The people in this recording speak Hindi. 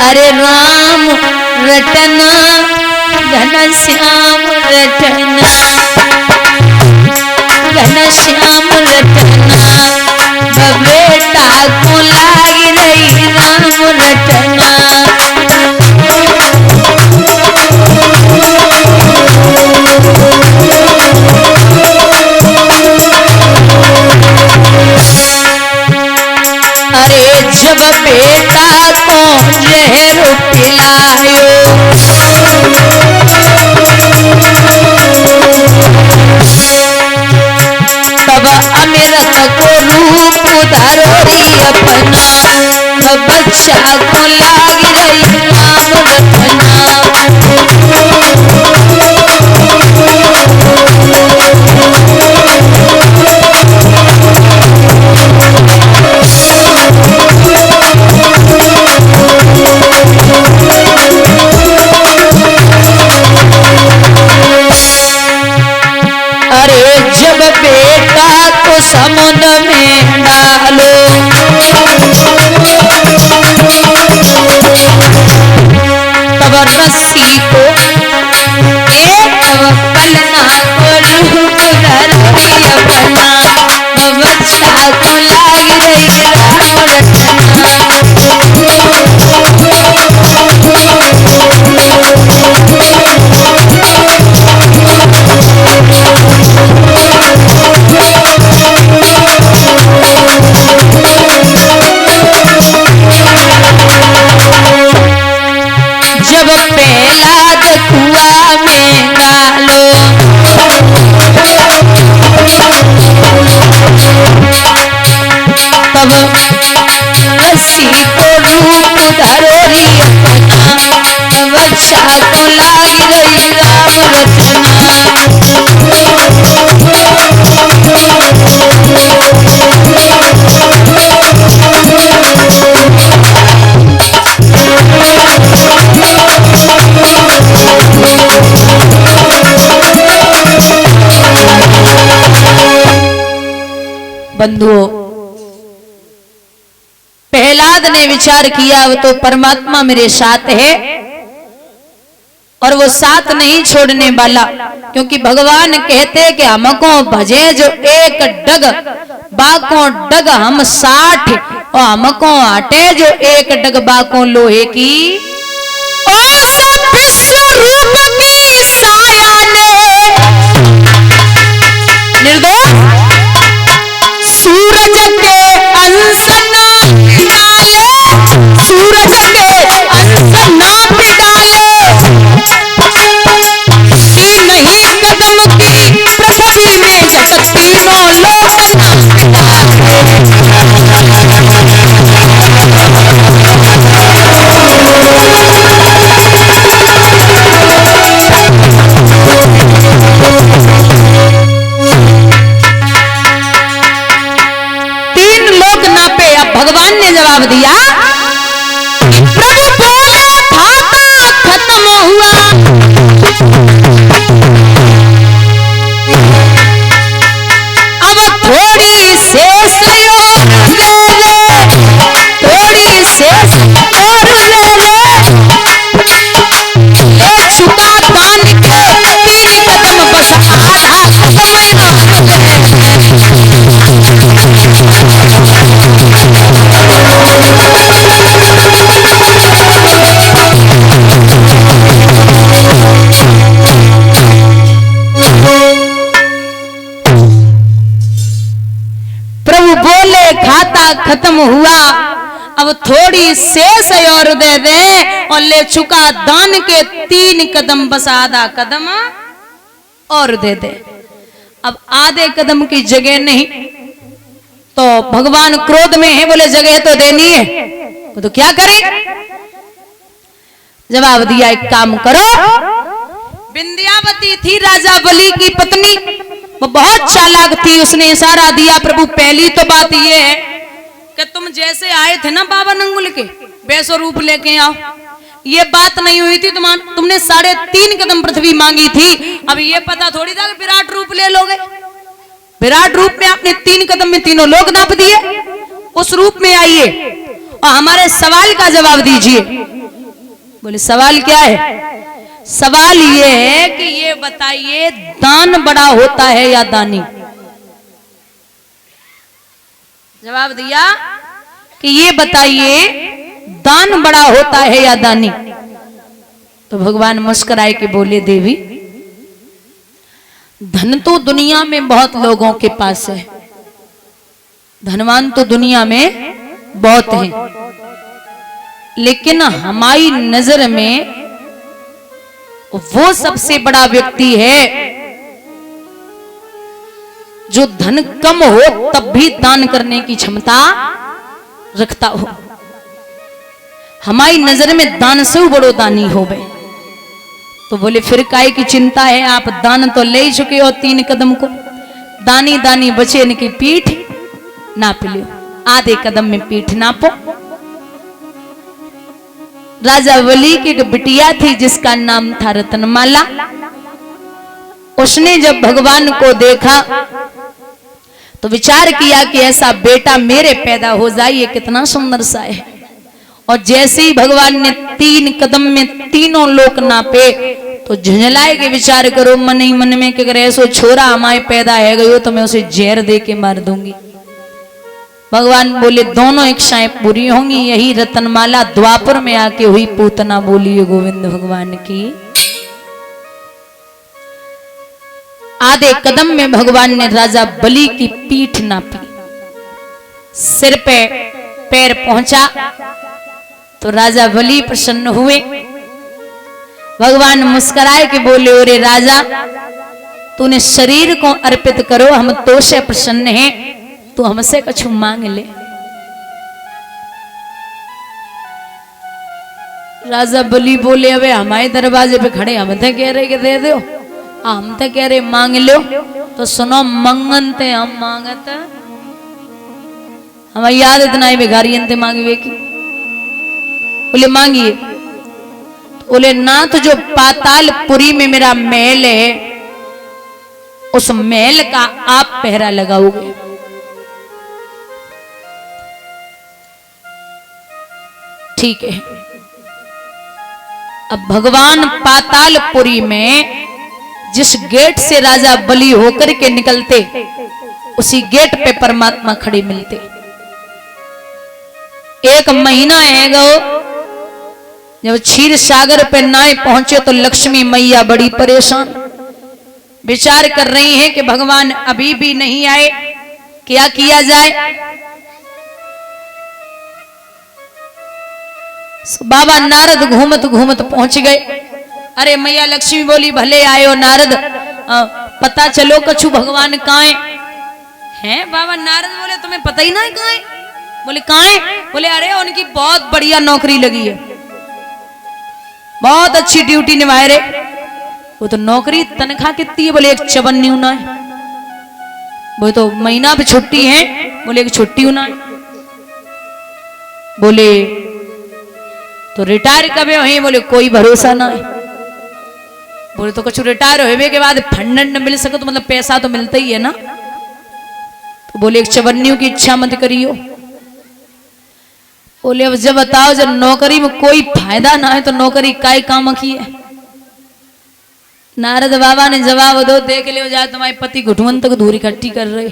अरे राम रटना घनश्याम रटना, घनश्याम रटना, बेटा को लागी रही राम रटना। अरे जब बेटा को जहर पिलायो, तब अमृत को रूप धरोरी अपना, तब बच्चा को लाग रही राम रटना। अरे जब बेटा को समुद्र में डालो, तब रस्सी को पलना को रूप धरोरी अपना, बच्चा को लाग रही राम रटना। जब पहलाद कुआं में डालो, तब रस्सी को रूप धरोरी अपना, बच्चा को लाग रही राम रटना। बंधुओं, प्रहलाद ने विचार किया वो तो परमात्मा मेरे साथ है और वो साथ नहीं छोड़ने वाला, क्योंकि भगवान कहते कि हमको भजे जो एक डग, बाको डग हम 60 और हमको हटे जो एक डग बाको लोहे की। विश्वरूप की साया ने निर्दोष सूरज के अंश नाप डाले, सूरज के अंश नाप डाले, तीन ही कदम की पृथ्वी में जगत तीनों लोक नाप डाले। भगवान ने जवाब दिया, प्रभु बोले खाता खत्म हुआ, अब थोड़ी शेष और ले ले, थोड़ी शेष और ले ले, ले चुका दान के 3 कदम बस आधा कदम खत्म हुआ, अब थोड़ी शेष और दे दे, और ले चुका दान के 3 कदम बस आधा कदम और दे दे। अब आधे कदम की जगह नहीं तो भगवान क्रोध में है, बोले जगह तो देनी है, वो तो क्या करे। जवाब दिया, एक काम करो, विंध्यावती थी राजा बलि की पत्नी, वो बहुत चालाक थी, उसने इशारा दिया, प्रभु पहली तो बात ये है कि तुम जैसे आए थे ना बाबा नंगुल के वैसो रूप लेके आओ। ये बात नहीं हुई थी, तुमने 3.5 कदम पृथ्वी मांगी थी, अब ये पता थोड़ी था कि विराट रूप ले लोगे। विराट रूप में आपने 3 कदम में तीनों लोग नाप दिए, उस रूप में आइए और हमारे सवाल का जवाब दीजिए। बोले सवाल क्या है? सवाल ये है कि ये बताइए दान बड़ा होता है या दानी? जवाब दिया कि ये बताइए दान बड़ा होता है या दानी? तो भगवान मुस्कुराए के बोले देवी, धन तो दुनिया में बहुत लोगों के पास है, धनवान तो दुनिया में बहुत हैं, लेकिन हमारी नजर में वो सबसे बड़ा व्यक्ति है जो धन कम हो तब भी दान करने की क्षमता रखता हो। हमारी नजर में दान से बड़ो दानी हो गए। तो बोले फिर काय की चिंता है, आप दान तो ले चुके हो 3 कदम को, दानी दानी बचे इनकी पीठ नाप लियो, आधे कदम में पीठ नापो। राजा बलि की एक बिटिया थी जिसका नाम था रतनमाला। उसने जब भगवान को देखा तो विचार किया कि ऐसा बेटा मेरे पैदा हो जाए, ये कितना सुंदर सा है। और जैसे ही भगवान ने 3 कदम में तीनों लोक नापे तो झुंझलाए के विचार करो मन ही मन में कि अगर ऐसो छोरा हमारे पैदा है गयो तो मैं उसे जहर दे के मार दूंगी। भगवान बोले दोनों इच्छाएं पूरी होंगी। यही रतनमाला द्वापर में आके हुई पूतना बोली गोविंद भगवान की। आधे कदम में भगवान ने राजा बलि की पीठ नापी, सिर पे पैर पहुंचा तो राजा बलि प्रसन्न हुए। भगवान मुस्कुराए के बोले, ओरे राजा तूने शरीर को अर्पित करो, हम तो से प्रसन्न हैं, तू हमसे कुछ मांग ले। राजा बलि बोले, अबे हमारे दरवाजे पे खड़े हम तो कह रहे कि दे दो, हम तो कह रहे मांग लो। तो सुनो मंगनते हम मांगत, हमारी याद इतना ही भिखारी अंते मांगे की। बोले मांगिए। बोले नाथ जो पातालपुरी में मेरा महल है उस महल का आप पहरा लगाओगे। ठीक है। अब भगवान पातालपुरी में जिस गेट से राजा बलि होकर के निकलते उसी गेट पे परमात्मा खड़े मिलते। 1 महीना है गो, जब क्षीर सागर पे नाए पहुंचे तो लक्ष्मी मैया बड़ी परेशान विचार कर रही हैं कि भगवान अभी भी नहीं आए, क्या किया जाए। बाबा नारद घूमत घूमत पहुंच गए। अरे मैया लक्ष्मी बोली, भले आयो नारद, पता चलो कछु भगवान कहाँ हैं। बाबा नारद बोले, तुम्हें पता ही ना है कहाँ है। बोले कहाँ है? बोले अरे उनकी बहुत बढ़िया नौकरी लगी है, बहुत अच्छी ड्यूटी निभाए रे। वो तो नौकरी तनख्वाह कितनी है? बोले 1 54 ना है। वो तो महीना पे छुट्टी है, बोले 1 छुट्टी ना है। बोले तो रिटायर कब है? बोले कोई भरोसा ना है। बोले तो कुछ रिटायर होने के बाद फंड मिल सके तो मतलब पैसा तो मिलता ही है ना। तो बोले 1 54 की इच्छा मत करियो। बोले अब जब बताओ, जब नौकरी में कोई फायदा ना है तो नौकरी काय काम की है। नारद बाबा ने जवाब दो, देख ले जाए तुम्हारे पति घुटमन तक धूरी इकट्ठी कर रहे।